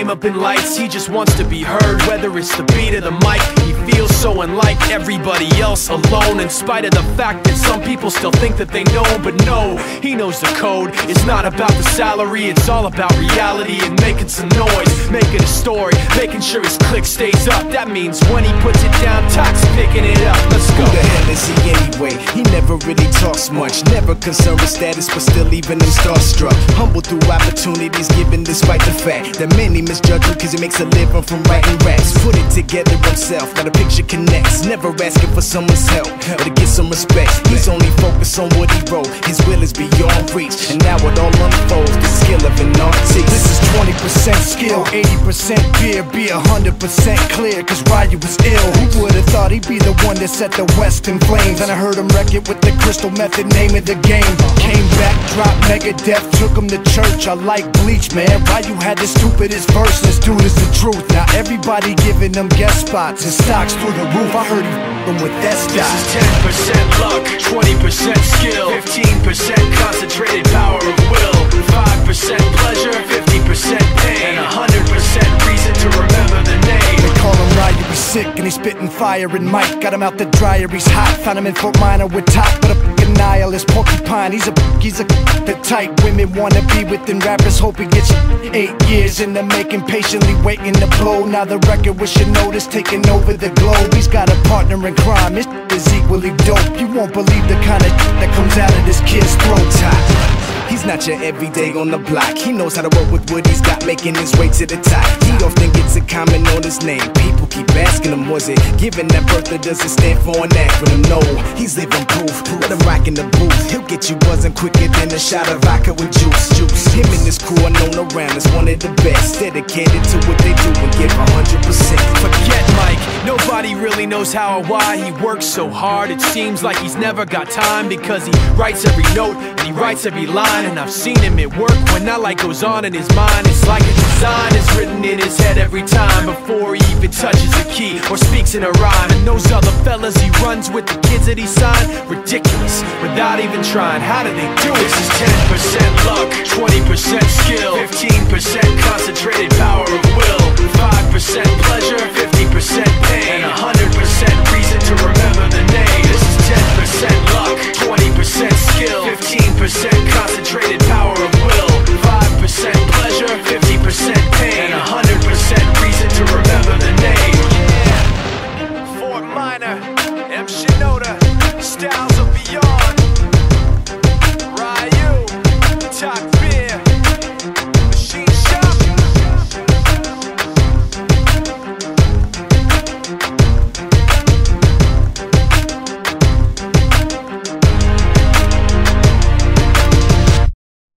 name up in lights. He just wants to be heard, whether it's the beat of the mic. He feels so unlike everybody else, alone, in spite of the fact that some people still think that they know. But no, he knows the code. It's not about the salary, it's all about reality and making some noise, making a story, making sure his click stays up. That means when he puts it down, Tox picking it up. Let's go. Who the hell is he anyway? He never really talks much, never concerned with status, but still leaving him starstruck. Humble through opportunities given despite the fact that many misjudge him cause he makes a living from writing raps. Put it together himself, got a picture connects, never asking for someone's help or to get some respect. He's only focused on what he wrote, his will is beyond reach, and now it all unfolds, the skill of an artist. This is 20% skill, 80% beer, be 100% clear, cause Ryu was ill. Who would've thought he'd be the one that set the West in flames? And I heard him wreck it with the Crystal Method, name of the game. Came back, dropped Megadeth, took him to church. I like Bleach, man. Ryu had the stupidest verse, this dude is the truth. Now everybody giving them guest spots and stocks through the roof. I heard he f***ing with that stock. This is 10% luck, 20% skill, 15% concentrated power of will, 5% pleasure, 50% pain, and 100% reason to remember the name. They call him Ryu, he's sick and he's spitting fire and Mike got him out the dryer, he's hot. Found him in Fort Minor with Top, but a f***ing nihilist porcupine. He's the type women wanna be with, and rappers hope he gets 8 years in the making, patiently waiting to blow. Now the record with your notice taking over the globe. He's got a partner in crime, his is equally dope. You won't believe the kind of that comes out of this kid's throat. He's not your everyday on the block. He knows how to work with what he's got, making his way to the top. He often gets a comment on his name. People keep asking him, was it given that birth, or does it stand for an acronym? No, he's living proof. Let him rock in the booth. He'll get you buzzing quicker than a shot of vodka with juice. Him and his crew are known around as one of the best, dedicated to what they do and give 100%. Forget Mike, nobody really knows how or why he works so hard. It seems like he's never got time, because he writes every note and he writes every line. And I've seen him at work when that light goes on in his mind. It's like a design is written in his head every time, before he even touches a key or speaks in a rhyme. And those other fellas he runs with, the kids that he signed, ridiculous, without even trying. How do they do it? This is 10% luck, 20% skill, 15% concentrated power of will, 5% pleasure, 50% pain, and 100% reason to remember.